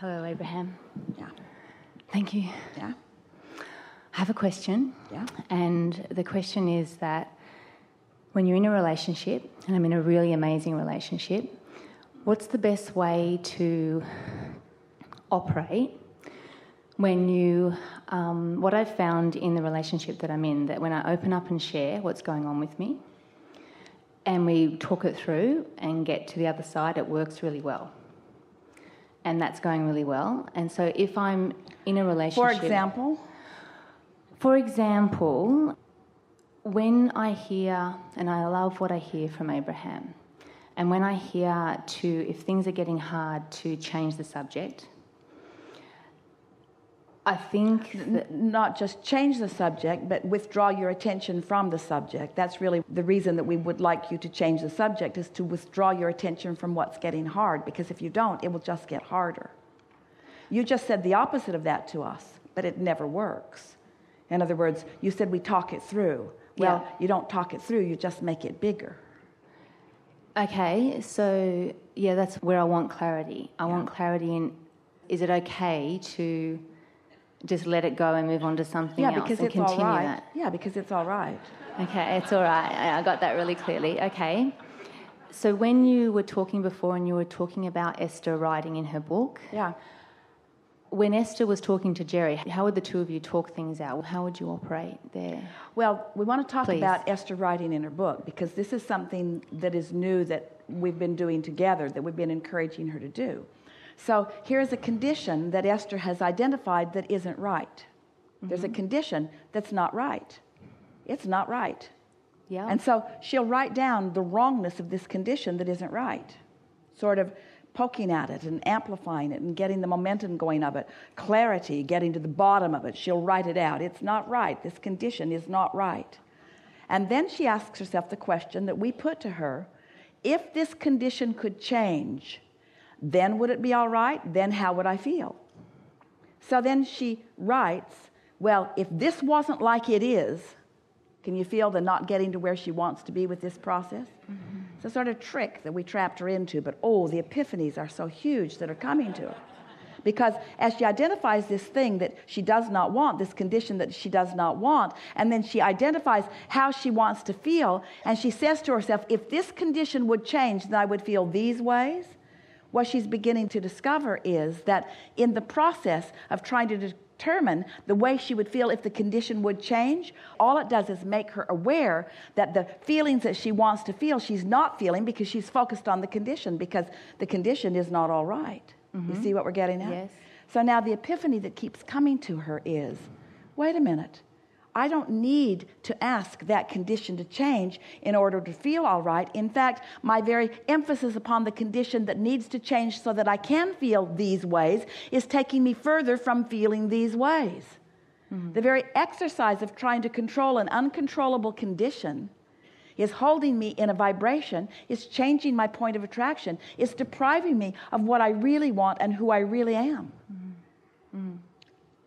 Hello, Abraham. Yeah. Thank you. Yeah. I have a question. Yeah. And the question is that when you're in a relationship, and I'm in a really amazing relationship, what's the best way to operate when you... what I've found in the relationship that I'm in, that when I open up and share what's going on with me, and we talk it through and get to the other side, it works really well. And that's going really well. And so if I'm in a relationship... For example, when I hear, and I love what I hear from Abraham, and when I hear if things are getting hard, to change the subject, I think that... Not just change the subject, but withdraw your attention from the subject. That's really the reason that we would like you to change the subject, is to withdraw your attention from what's getting hard, because if you don't, it will just get harder. You just said the opposite of that to us, but it never works. In other words, you said we talk it through. Well, You don't talk it through, you just make it bigger. Okay, so, yeah, that's where I want clarity. I want clarity in, is it okay to just let it go and move on to something else and continue that? Yeah, because it's all right. Okay, it's all right. I got that really clearly. Okay. So when you were talking before and you were talking about Esther writing in her book... Yeah. When Esther was talking to Jerry, how would the two of you talk things out? How would you operate there? Well, we want to talk Please. about Esther writing in her book, because this is something that is new that we've been doing together, that we've been encouraging her to do. So here's a condition that Esther has identified that isn't right. Mm-hmm. There's a condition that's not right. It's not right. Yeah. And so she'll write down the wrongness of this condition that isn't right, sort of poking at it and amplifying it and getting the momentum going of it, clarity, getting to the bottom of it. She'll write it out. It's not right. This condition is not right. And then she asks herself the question that we put to her: if this condition could change, then would it be all right? Then how would I feel? So then she writes, well, if this wasn't like it is, can you feel the not getting to where she wants to be with this process? Mm-hmm. It's a sort of trick that we trapped her into, but the epiphanies are so huge that are coming to her. Because as she identifies this thing that she does not want, this condition that she does not want, and then she identifies how she wants to feel, and she says to herself, if this condition would change, then I would feel these ways. What she's beginning to discover is that in the process of trying to determine the way she would feel if the condition would change, all it does is make her aware that the feelings that she wants to feel, she's not feeling, because she's focused on the condition, because the condition is not all right. Mm-hmm. You see what we're getting at? Yes. So now the epiphany that keeps coming to her is, wait a minute, I don't need to ask that condition to change in order to feel all right. In fact, my very emphasis upon the condition that needs to change so that I can feel these ways is taking me further from feeling these ways. Mm-hmm. The very exercise of trying to control an uncontrollable condition is holding me in a vibration, is changing my point of attraction, is depriving me of what I really want and who I really am. Mm-hmm. Mm-hmm.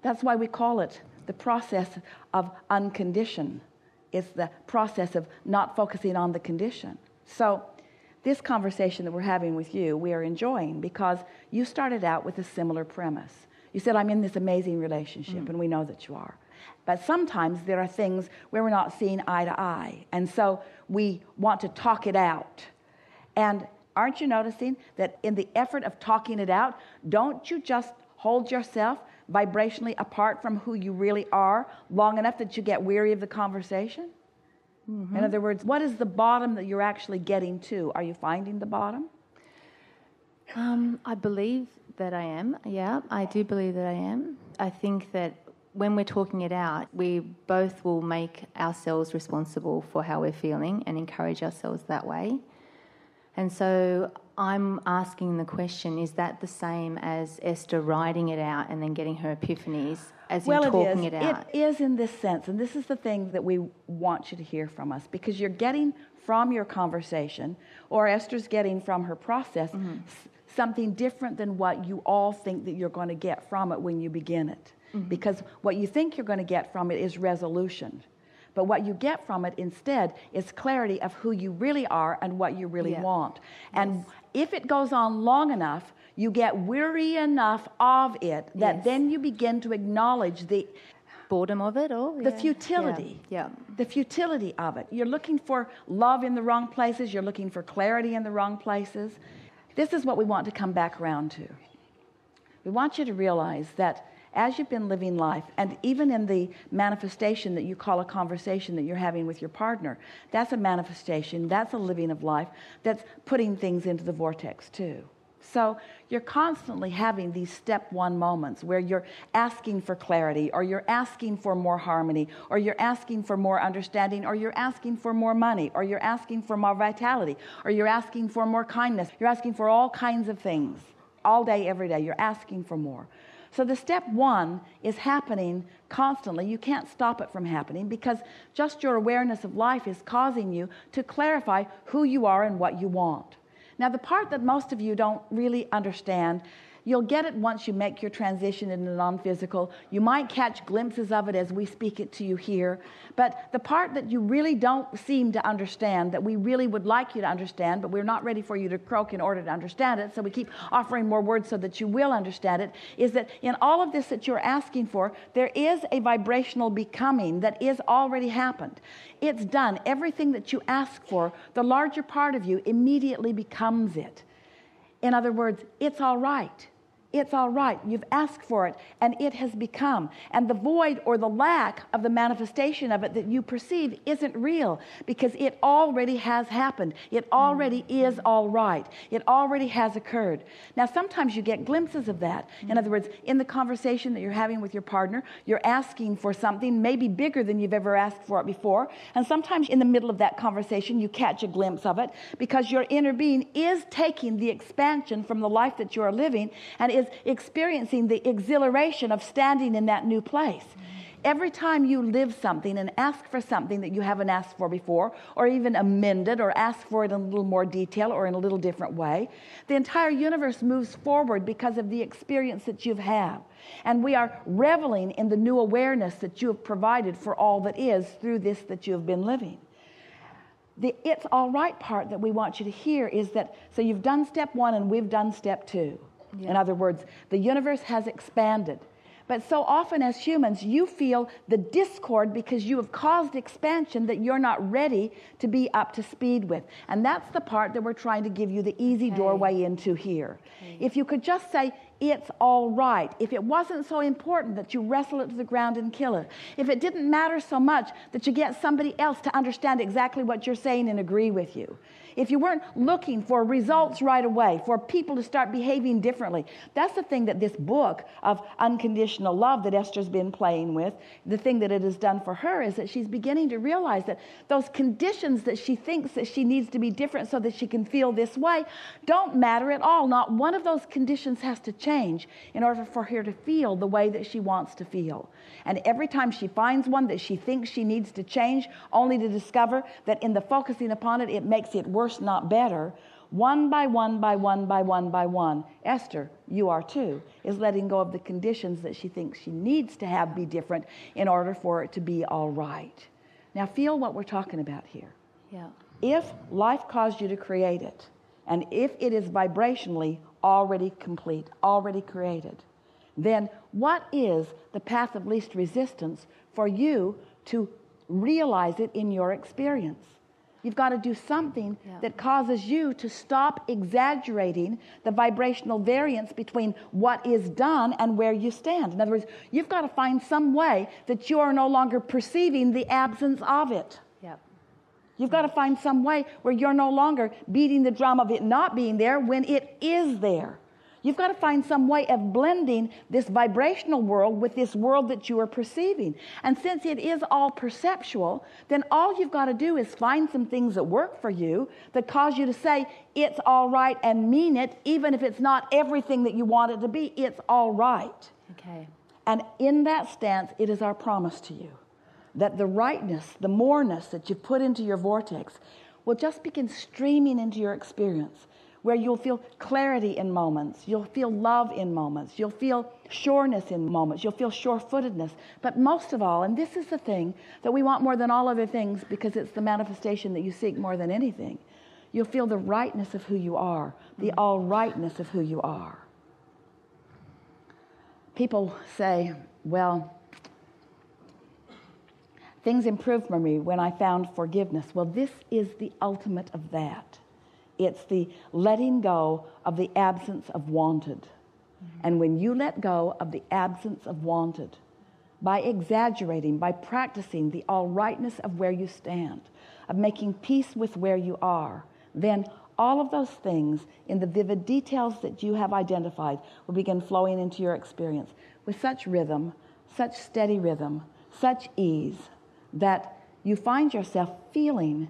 That's why we call it the process of unconditioned. It's the process of not focusing on the condition. So this conversation that we're having with you, we are enjoying, because you started out with a similar premise. You said, I'm in this amazing relationship, and we know that you are. But sometimes there are things where we're not seeing eye to eye, and so we want to talk it out. And aren't you noticing that in the effort of talking it out, don't you just hold yourself vibrationally apart from who you really are long enough that you get weary of the conversation? Mm-hmm. In other words, what is the bottom that you're actually getting to? Are you finding the bottom? I believe that I am. Yeah, I do believe that I am. I think that when we're talking it out, we both will make ourselves responsible for how we're feeling and encourage ourselves that way. And so I'm asking the question, is that the same as Esther writing it out and then getting her epiphanies as you're talking it out? It is in this sense, and this is the thing that we want you to hear from us, because you're getting from your conversation, or Esther's getting from her process, something different than what you all think that you're going to get from it when you begin it. Mm-hmm. Because what you think you're going to get from it is resolution. But what you get from it instead is clarity of who you really are and what you really want. And if it goes on long enough, You get weary enough of it that then you begin to acknowledge the boredom of it all. The futility. Yeah. The futility of it. You're looking for love in the wrong places. You're looking for clarity in the wrong places. This is what we want to come back around to. We want you to realize that as you've been living life, and even in the manifestation that you call a conversation that you're having with your partner, that's a manifestation, that's a living of life, that's putting things into the vortex too. So you're constantly having these step one moments where you're asking for clarity, or you're asking for more harmony, or you're asking for more understanding, or you're asking for more money, or you're asking for more vitality, or you're asking for more kindness. You're asking for all kinds of things all day, every day. You're asking for more. So the step one is happening constantly. You can't stop it from happening because just your awareness of life is causing you to clarify who you are and what you want. Now, the part that most of you don't really understand, you'll get it once you make your transition into non-physical. You might catch glimpses of it as we speak it to you here. But the part that you really don't seem to understand, that we really would like you to understand, but we're not ready for you to croak in order to understand it, so we keep offering more words so that you will understand it, is that in all of this that you're asking for, there is a vibrational becoming that is already happened. It's done. Everything that you ask for, the larger part of you immediately becomes it. In other words, it's all right. It's all right. You've asked for it, and it has become. And the void or the lack of the manifestation of it that you perceive isn't real because it already has happened. It already is all right. It already has occurred. Now, sometimes you get glimpses of that. In other words, in the conversation that you're having with your partner, you're asking for something maybe bigger than you've ever asked for it before. And sometimes in the middle of that conversation, you catch a glimpse of it because your inner being is taking the expansion from the life that you are living and is experiencing the exhilaration of standing in that new place. Every time you live something and ask for something that you haven't asked for before, or even amend it, or ask for it in a little more detail or in a little different way, the entire universe moves forward because of the experience that you've had. And we are reveling in the new awareness that you have provided for all that is through this that you have been living. The it's all right part that we want you to hear is that, so you've done step one and we've done step two. Yeah. In other words, the universe has expanded. But so often as humans, you feel the discord because you have caused expansion that you're not ready to be up to speed with. And that's the part that we're trying to give you the easy doorway into here. If you could just say, it's all right. If it wasn't so important that you wrestle it to the ground and kill it. If it didn't matter so much that you get somebody else to understand exactly what you're saying and agree with you. If you weren't looking for results right away, for people to start behaving differently. That's the thing that this book of unconditional love that Esther's been playing with, the thing that it has done for her is that she's beginning to realize that those conditions that she thinks that she needs to be different so that she can feel this way don't matter at all. Not one of those conditions has to change in order for her to feel the way that she wants to feel. And every time she finds one that she thinks she needs to change, only to discover that in the focusing upon it, it makes it worse, not better, one by one by one by one by one, Esther, you are too, is letting go of the conditions that she thinks she needs to have be different in order for it to be all right. Now feel what we're talking about here. Yeah. If life caused you to create it, and if it is vibrationally already complete, already created, then what is the path of least resistance for you to realize it in your experience? You've got to do something that causes you to stop exaggerating the vibrational variance between what is done and where you stand. In other words, you've got to find some way that you are no longer perceiving the absence of it. Yep. You've got to find some way where you're no longer beating the drum of it not being there when it is there. You've got to find some way of blending this vibrational world with this world that you are perceiving. And since it is all perceptual, then all you've got to do is find some things that work for you that cause you to say, it's all right, and mean it, even if it's not everything that you want it to be. It's all right. Okay. And in that stance, it is our promise to you that the rightness, the moreness that you've put into your vortex will just begin streaming into your experience, where you'll feel clarity in moments, you'll feel love in moments, you'll feel sureness in moments, you'll feel sure-footedness. But most of all, and this is the thing that we want more than all other things because it's the manifestation that you seek more than anything, you'll feel the rightness of who you are, the all rightness of who you are. People say, well, things improved for me when I found forgiveness. Well, this is the ultimate of that. It's the letting go of the absence of wanted. And when you let go of the absence of wanted, by exaggerating, by practicing the all rightness of where you stand, of making peace with where you are, then all of those things in the vivid details that you have identified will begin flowing into your experience with such rhythm, such steady rhythm, such ease, that you find yourself feeling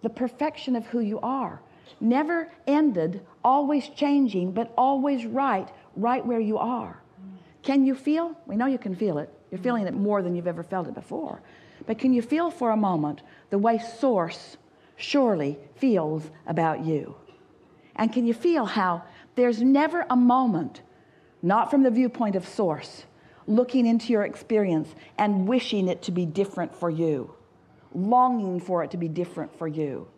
the perfection of who you are. Never ended, always changing, but always right where you are. Can you feel? We know you can feel it. You're feeling it more than you've ever felt it before. But can you feel for a moment the way Source surely feels about you? And can you feel how there's never a moment, not from the viewpoint of Source, looking into your experience and wishing it to be different for you, longing for it to be different for you,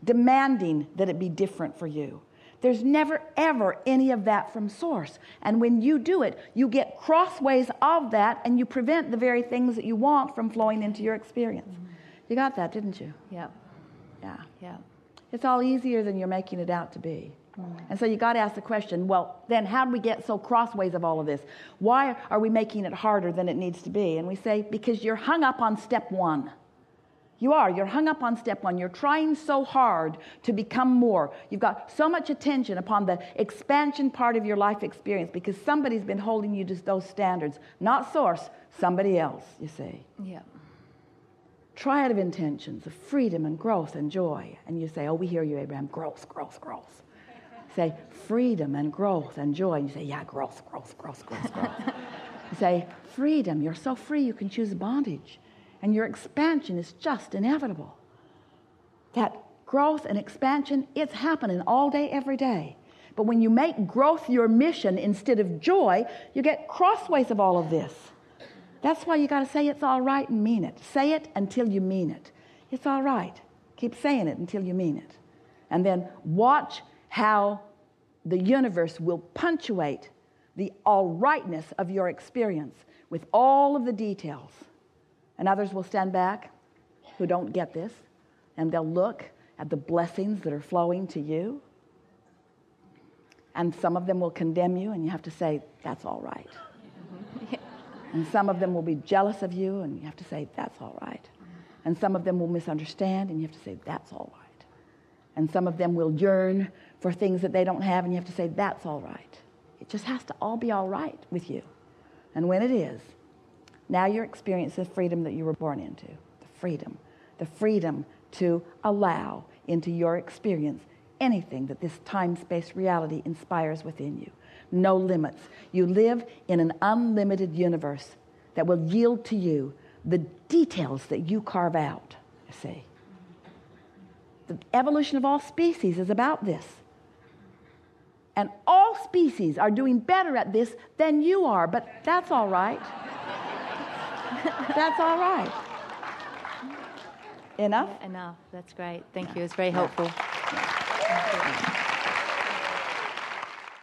demanding that it be different for you? There's never, ever any of that from Source. And when you do it, you get crossways of that, and you prevent the very things that you want from flowing into your experience. You got that, didn't you? Yeah. Yeah. Yeah. It's all easier than you're making it out to be. And so you got to ask the question, well, then how do we get so crossways of all of this? Why are we making it harder than it needs to be? And we say, because you're hung up on step one. You're hung up on step one. You're trying so hard to become more. You've got so much attention upon the expansion part of your life experience because somebody's been holding you to those standards. Not Source, somebody else, you see. Yeah. Triad of intentions of freedom and growth and joy. And you say, oh, we hear you, Abraham. Growth. Say, freedom and growth and joy. And you say, yeah, growth. You say, freedom. You're so free you can choose bondage. And your expansion is just inevitable. That growth and expansion, it's happening all day, every day. But when you make growth your mission instead of joy, you get crossways of all of this. That's why you got to say it's all right and mean it. Say it until you mean it. It's all right. Keep saying it until you mean it. And then watch how the universe will punctuate the all rightness of your experience with all of the details. And others will stand back who don't get this, and they'll look at the blessings that are flowing to you. And some of them will condemn you, and you have to say, that's all right. And some of them will be jealous of you, and you have to say, that's all right. And some of them will misunderstand, and you have to say, that's all right. And some of them will yearn for things that they don't have, and you have to say, that's all right. It just has to all be all right with you. And when it is, now you're experiencing the freedom that you were born into. The freedom to allow into your experience anything that this time-space reality inspires within you. No limits. You live in an unlimited universe that will yield to you the details that you carve out, you see. The evolution of all species is about this. And all species are doing better at this than you are, but that's all right. That's all right. Enough? Yeah, enough. That's great. Thank you. It's very helpful. Yeah.